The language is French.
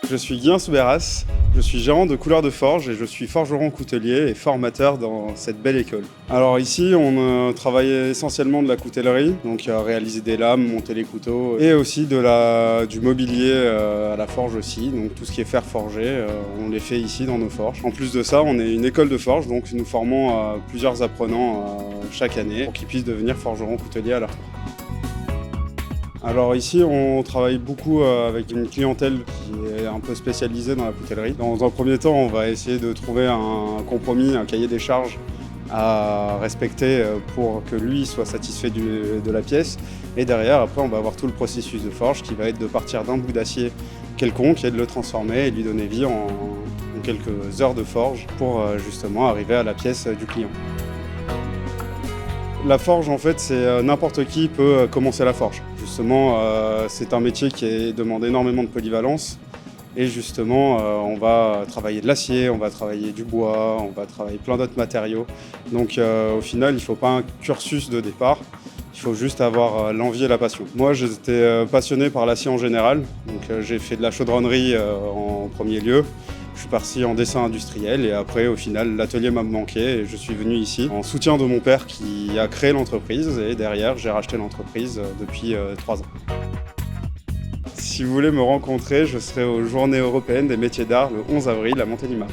Je suis Guillaume Souberas, je suis gérant de couleurs de forge et je suis forgeron coutelier et formateur dans cette belle école. Alors ici, on travaille essentiellement de la coutellerie, donc réaliser des lames, monter les couteaux et aussi du mobilier à la forge aussi, donc tout ce qui est fer forgé, on les fait ici dans nos forges. En plus de ça, on est une école de forge, donc nous formons plusieurs apprenants chaque année pour qu'ils puissent devenir forgerons couteliers à leur tour. Alors ici, on travaille beaucoup avec une clientèle qui est un peu spécialisée dans la coutellerie. Dans un premier temps, on va essayer de trouver un compromis, un cahier des charges à respecter pour que lui soit satisfait de la pièce. Et derrière, après, on va avoir tout le processus de forge qui va être de partir d'un bout d'acier quelconque et de le transformer et lui donner vie en quelques heures de forge pour justement arriver à la pièce du client. La forge, en fait, c'est n'importe qui peut commencer la forge. Justement, c'est un métier qui demande énormément de polyvalence. Et justement, on va travailler de l'acier, on va travailler du bois, on va travailler plein d'autres matériaux. Donc au final, il ne faut pas un cursus de départ. Il faut juste avoir l'envie et la passion. Moi, j'étais passionné par l'acier en général. Donc j'ai fait de la chaudronnerie en premier lieu. Je suis parti en dessin industriel et après, au final, l'atelier m'a manqué et je suis venu ici en soutien de mon père qui a créé l'entreprise et derrière, j'ai racheté l'entreprise depuis 3 ans. Si vous voulez me rencontrer, je serai aux Journées européennes des métiers d'art le 11 avril à Montélimar.